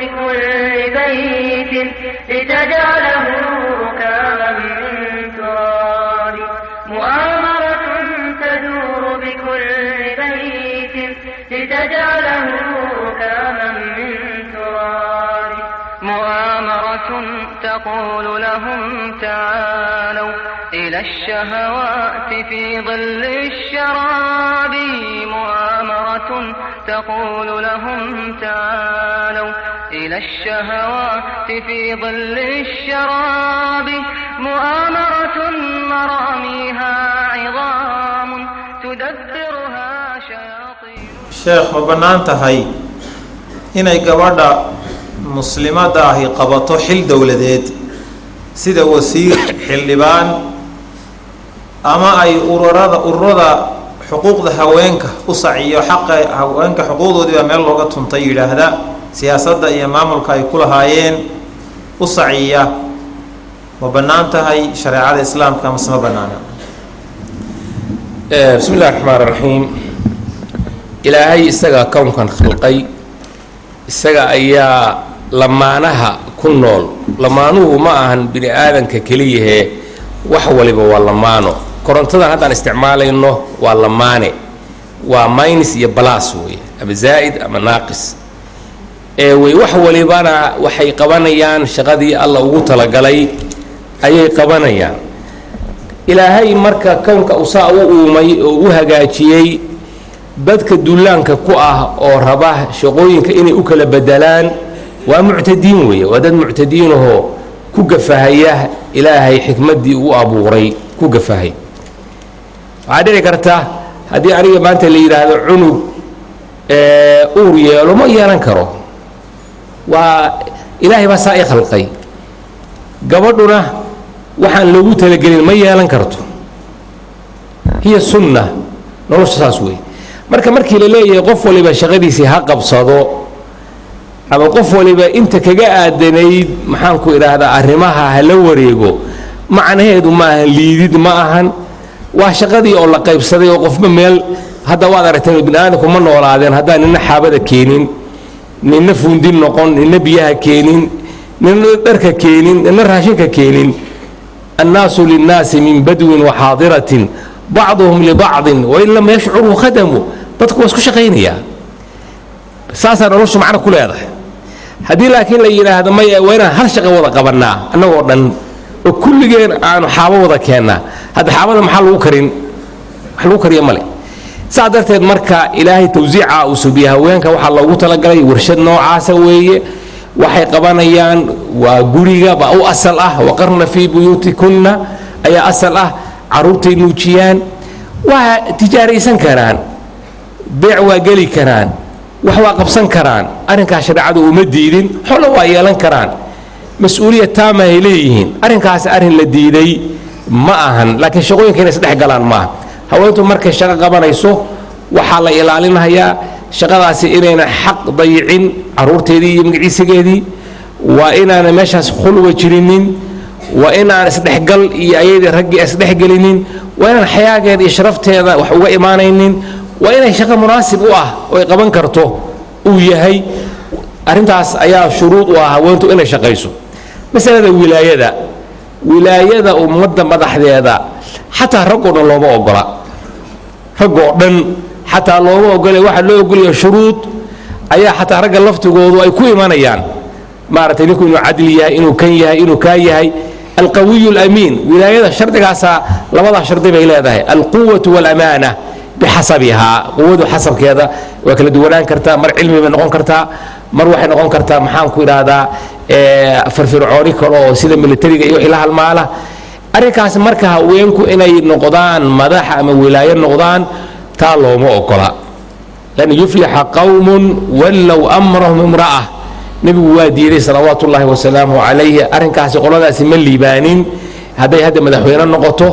بكل بيت لتجعله ركاما من تراب مؤامرة تدور بكل بيت لتجعله ركاما من تراب مؤامرة تقول لهم تعالوا إلى الشهوات في ظل الشراب مؤامرة تقول لهم تعالوا إلى الشهوات في ظل الشراب مؤامرة مراميها عظام تدبرها شياطين الشيخ مبنانتهي inay gabadha muslimada ahi qabato xil dawladeed sida wasiir xildhibaan ama ay ururada xuquuqda haweenka u saciyo xaqa haweenka xuquuqdoodii meel looga tuntay yiraahda siyaasadda iyo maamulka ay ku lahaayeen u saciya ma banaantahay shariicada islaamka ama ma banaana bismillaahir rahmaanir rahiim ilaahay isaga kownkan khalqay isaga ayaa lamaanaha ku nool lamaanuhu ma ahan bini aadanka kaliya wax waliba waa lamaano korontadan haddaan isticmaalayno waa lamaane waa minus iyo plus way ama zaid ama naaqis way wax walibana waxay qabanayaan shaqadii Allah ugu talagalay ayay qabanayaan ilaahay marka kownka uu saa u uumay oo u hagaajiyay dadka duulaanka ku ah oo raba shaqooyinka inay u kala bedelaan waa muctadiin weeye waa dad muctadiin oo ku gafahaya ilaahay xikmadii uu abuuray ku gafahay waxaa dhici karta haddii aniga maanta la yidhaahdo cunug uur yeelo ma yeelan karo waa ilaahay baa saa i khalqay gabadhuna waxaan loogu talagelin ma yeelan karto hiya sunna nolosha saas weeye markii la leeyahay qof waliba shaqadiisii ha qabsado ama qof waliba inta kaga aadanayd maxaan ku iraahdaa arrimaha hala wareego macnaheedu ma ahan liidid ma ahan waa shaqadii oo la qaybsaday oo qofba meel hadda waad aragteen binaadamku ma noolaadeen haddaan nina xaabada keenin nina fundin noqon nina biyaha keenin nina dharka keenin nina raashinka keenin annaasu linnaasi min badwin wa xaadiratin بعضهم لبعض وإن لم يشعروا خدموا dadku waa isku shaqeynaya saasa noloshu macna ku leedahay hadii laakiin la yiraahdo ma wayna hal shaqo wada qabanaa anagoo dhan oo kulligeen aan xaabo wada keenna hada xaabada maxaa lagu karin wax lagu kariyo male saadarteed marka ilaahay tawsiica uu subiya haweenka waxa loogu talagalay warshad noocaas weeye waxay qabanayaan waa guriga ba u asal ah waqarna fi buyutikunna ayaa asal ah caruurtay nuujiyaan waa tijaaraysan karaan beec waa geli karaan wax waa qabsan karaan arrinkaas shariicadu uma diidin xoolo waa yeelan karaan mas'uuliyad taama ay leeyihiin arrinkaas arrin la diiday ma ahan laakiin shaqooyinka inay isdhex galaan maaha haweentu markay shaqo qabanayso waxaa la ilaalinayaa shaqadaasi inayna xaq dayicin caruurteedii iyo magaciisigeedii waa inaana meeshaas khulwa jirinin waa inaan isdhexgal iyo ayadii raggii isdhexgelinin waa inaan xayaageeda iyo sharafteeda wax uga imaanaynin waa inay shaqo munaasib u ah oo ay qaban karto uu yahay arrintaas ayaa shuruud u ah haweentu inay shaqayso masalada wilaayada ummadda madaxdeeda xataa raggoo dhan looma ogola raggoo dhan xataa looma ogolay waxaa loo ogolaya shuruud ayaa xataa ragga laftigoodu ay ku imanayaan maaragtay ninku inuu cadli yahay inuu kan yahay inuu kaa yahay القوي الأمين ولاية شرط كاسا لبضع شرط بيلاده القوة والأمانة بحسبها قوة حسب كذا وكل دوران كرتا مر علمي من نقون كرتا مر واحد نقون كرتا محام كذا هذا فرعوني كلو سيد ملتري إلى هالمالة أريكاس مركها وينكو إني نقدان مدح من ولاية نقدان تالو مؤكلا لأن يفلح قوم ولو أمرهم امرأة نبي واديري صلوات الله وسلامه عليه أرنكاس قولنا سمن ليبانين هذا مدحوينا نقطه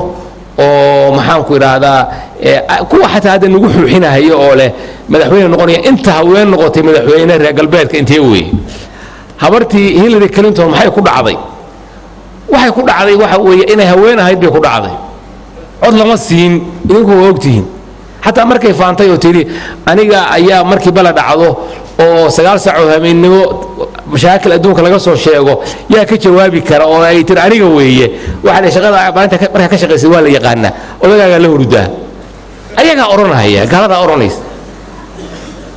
أو محامك هذا كوا حتى هذا نقول حين هي أوله مدحوينا نقولي أنت هوين نقطة مدحوينا رجال بيتك أنت هوي habartii Hillary Clinton maxay ku dhacday waxa weeye inay haweenahay bay ku dhacday cod lama siin idinku ogtiin hatta markay faantay oo tiri aniga ayaa markii bala dhacdo oo 9 saac oo habeenimo mashaakil adduunka laga soo sheego yaa ka jawaabi kara oo ay tir aniga weeye waxa shaqada maalinta marka ka shaqeysay waa la yaqaanaa odagaaga la hurdaa ayaga oranaya galada oranaysa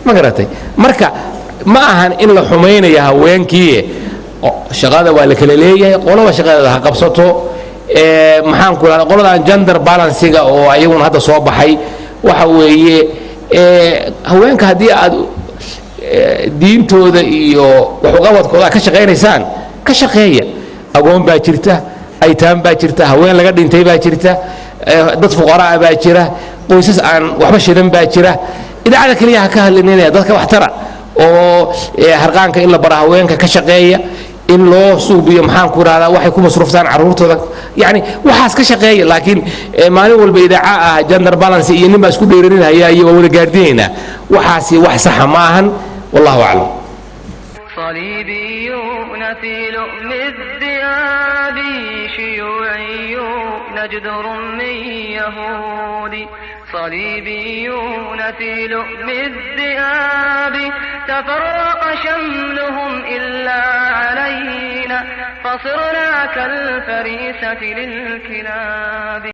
ma garatay marka ma ahan in la xumaynayo haweenkii shaqada waa la kala leeyahay qolada shaqada ha qabsato maxaan ku raacay qoladan gender balancing oo ayaguna hadda soo baxay waxa weeye haweenka hadii aad diintooda iyo waxqabadkooda ka shaqeynaysaan ka shaqeeya agoon baa jirta aytaan baa jirta haween laga dhintay baa jirta dad fuqaraa baa jira qoysas aan waxba shidan baa jira idaacada kaliya ka hadlinayna dadka wax tara oo harqaanka in la bara haweenka ka shaqeeya in loo suubiyo maxaan ku raada waxay ku masruuftaan caruurtooda yani waxaas ka shaqeeya laakiin maalin walba idaaca gender balance iyo ninba isku dheerinaya iyo wada gaardinayna waxaasi wax sax ma ahan wallahu a'lam صليبيون في لؤم الذئاب شيوعيون جدر من يهودي صليبيون في لؤم الذئاب تفرق شملهم إلا علينا فصرنا كالفريسة للكلاب